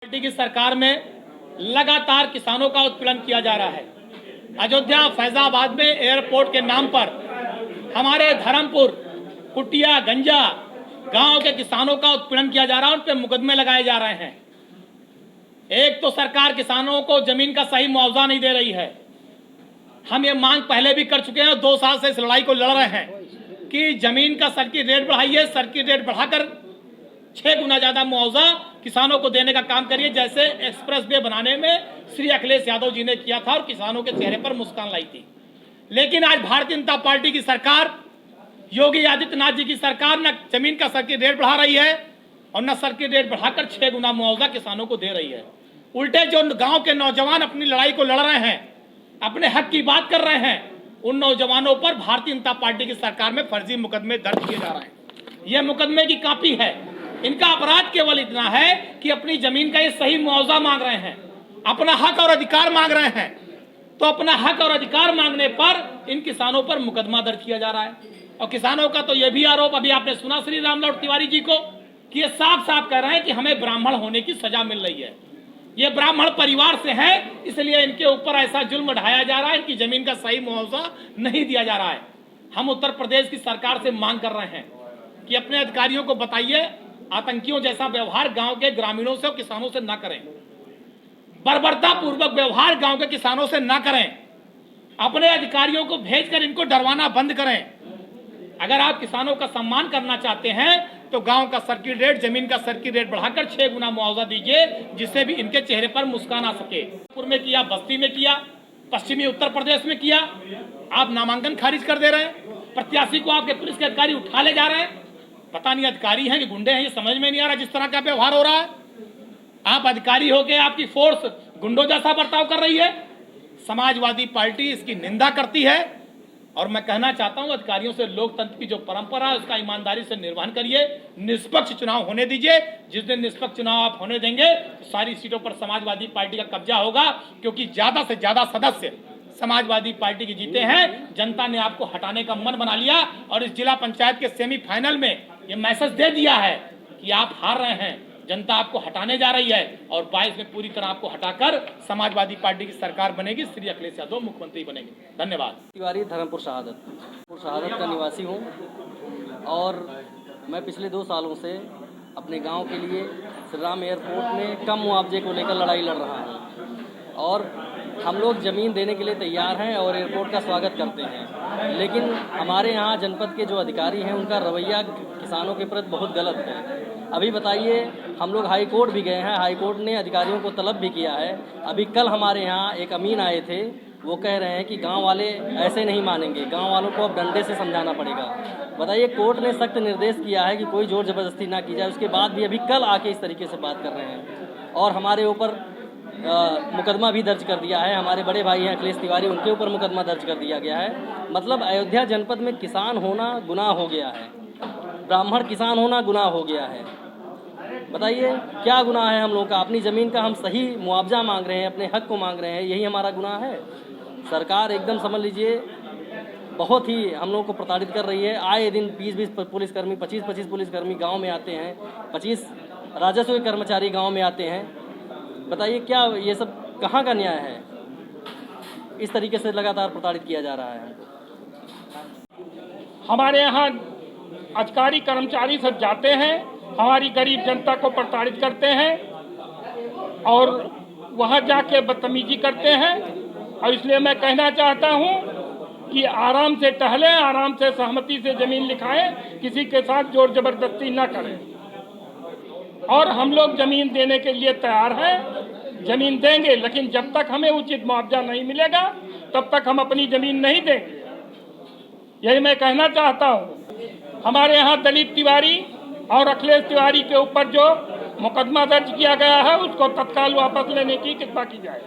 Party की सरकार में लगातार किसानों का उत्पीड़न किया जा रहा है। अयोध्या फैजाबाद में एयरपोर्ट के नाम पर हमारे धर्मपुर, कुटिया, गंजा गांव के किसानों का उत्पीड़न किया जा रहा है, उन पर मुकदमे लगाए जा रहे हैं। एक तो सरकार किसानों को जमीन का सही मुआवजा नहीं दे रही है। हम ये मांग पहले भी कर चुके हैं और 2 साल से इस लड़ाई को लड़ रहे हैं कि जमीन का सर्किट रेट बढ़ाइए, सर्किट रेट बढ़ाकर 6 गुना ज्यादा मुआवजा किसानों को देने का काम करिए, जैसे एक्सप्रेस वे बनाने में श्री अखिलेश यादव जी ने किया था और किसानों के चेहरे पर मुस्कान लाई थी। लेकिन आज भारतीय जनता पार्टी की सरकार, योगी आदित्यनाथ जी की सरकार न जमीन का सर्किट रेट बढ़ा रही है और न सर्किट रेट बढ़ाकर 6 गुना मुआवजा किसानों को दे रही है। उल्टे जो गांव के नौजवान अपनी लड़ाई को लड़ रहे हैं, अपने हक की बात कर रहे हैं, उन नौजवानों पर भारतीय जनता पार्टी की सरकार में फर्जी मुकदमे दर्ज किए जा रहे हैं। यह मुकदमे की कॉपी है। इनका अपराध केवल इतना है कि अपनी जमीन का ये सही मुआवजा मांग रहे हैं, अपना हक और अधिकार मांग रहे हैं। तो अपना हक और अधिकार मांगने पर इन किसानों पर मुकदमा दर्ज किया जा रहा है। और किसानों का तो यह भी आरोप, अभी आपने सुना श्री रामलाल तिवारी जी को, कि ये साफ साफ कह रहे हैं कि हमें ब्राह्मण होने की सजा मिल रही है। ये ब्राह्मण परिवार से है, इसलिए इनके ऊपर ऐसा जुल्म ढाया जा रहा है, इनकी जमीन का सही मुआवजा नहीं दिया जा रहा है। हम उत्तर प्रदेश की सरकार से मांग कर रहे हैं कि अपने अधिकारियों को बताइए, आतंकियों जैसा व्यवहार गांव के ग्रामीणों से और किसानों से ना करें, बर्बरता पूर्वक व्यवहार गांव के किसानों से ना करें, अपने अधिकारियों को भेजकर इनको डरवाना बंद करें। अगर आप किसानों का सम्मान करना चाहते हैं तो गांव का सर्किट रेट, जमीन का सर्किट रेट बढ़ाकर 6 गुना मुआवजा दीजिए, जिससे भी इनके चेहरे पर मुस्कान आ सके। पुर में किया, बस्ती में किया, पश्चिमी उत्तर प्रदेश में किया, आप नामांकन खारिज कर दे रहे हैं। प्रत्याशी को आपके पुलिस के अधिकारी उठा ले जा रहे हैं। पता नहीं अधिकारी हैं कि गुंडे हैं, ये समझ में नहीं आ रहा जिस तरह का व्यवहार हो रहा है। आप अधिकारी होके आपकी फोर्स गुंडों जैसा बर्ताव कर रही है। समाजवादी पार्टी इसकी निंदा करती है और मैं कहना चाहता हूं अधिकारियों से, लोकतंत्र की जो परंपरा है उसका ईमानदारी से निर्वहन करिए, निष्पक्ष चुनाव होने दीजिए। जिस दिन निष्पक्ष चुनाव आप होने देंगे तो सारी सीटों पर समाजवादी पार्टी का कब्जा होगा, क्योंकि ज्यादा से ज्यादा सदस्य समाजवादी पार्टी के जीते हैं। जनता ने आपको हटाने का मन बना लिया और इस जिला पंचायत के सेमीफाइनल में ये मैसेज दे दिया है कि आप हार रहे हैं, जनता आपको हटाने जा रही है और 22 में पूरी तरह आपको हटाकर समाजवादी पार्टी की सरकार बनेगी, श्री अखिलेश यादव मुख्यमंत्री बनेंगे। धन्यवाद। तिवारी, धर्मपुर शहादत का निवासी हूँ और मैं पिछले 2 सालों से अपने गांव के लिए श्री राम एयरपोर्ट में कम मुआवजे को लेकर लड़ाई लड़ रहा हूँ और हम लोग ज़मीन देने के लिए तैयार हैं और एयरपोर्ट का स्वागत करते हैं। लेकिन हमारे यहाँ जनपद के जो अधिकारी हैं उनका रवैया किसानों के प्रति बहुत गलत है। अभी बताइए, हम लोग हाई कोर्ट भी गए हैं, हाई कोर्ट ने अधिकारियों को तलब भी किया है। अभी कल हमारे यहाँ एक अमीन आए थे, वो कह रहे हैं कि गांव वाले ऐसे नहीं मानेंगे, गांव वालों को अब डंडे से समझाना पड़ेगा। बताइए, कोर्ट ने सख्त निर्देश किया है कि कोई जोर जबरदस्ती ना की जाए, उसके बाद भी अभी कल आके इस तरीके से बात कर रहे हैं और हमारे ऊपर मुकदमा भी दर्ज कर दिया है। हमारे बड़े भाई हैं अखिलेश तिवारी, उनके ऊपर मुकदमा दर्ज कर दिया गया है। मतलब अयोध्या जनपद में किसान होना गुनाह हो गया है, ब्राह्मण किसान होना गुनाह हो गया है। बताइए क्या गुनाह है हम लोगों का? अपनी ज़मीन का हम सही मुआवजा मांग रहे हैं, अपने हक को मांग रहे हैं, यही हमारा गुनाह है। सरकार एकदम समझ लीजिए बहुत ही हम लोगों को प्रताड़ित कर रही है। आए दिन 20-20 पुलिसकर्मी, 25-25 पुलिसकर्मी गांव में आते हैं, 25 राजस्व के कर्मचारी गांव में आते हैं। बताइए क्या ये सब कहाँ का न्याय है? इस तरीके से लगातार प्रताड़ित किया जा रहा है। हमारे यहाँ अधिकारी कर्मचारी सब जाते हैं, हमारी गरीब जनता को प्रताड़ित करते हैं और वहाँ जाके बदतमीजी करते हैं। और इसलिए मैं कहना चाहता हूँ कि आराम से टहलें, आराम से सहमति से जमीन लिखाएं, किसी के साथ जोर जबरदस्ती ना करें। और हम लोग जमीन देने के लिए तैयार हैं, जमीन देंगे, लेकिन जब तक हमें उचित मुआवजा नहीं मिलेगा तब तक हम अपनी जमीन नहीं देंगे। यही मैं कहना चाहता हूँ। हमारे यहाँ दलीप तिवारी और अखिलेश तिवारी के ऊपर जो मुकदमा दर्ज किया गया है उसको तत्काल वापस लेने की कृपा की जाए।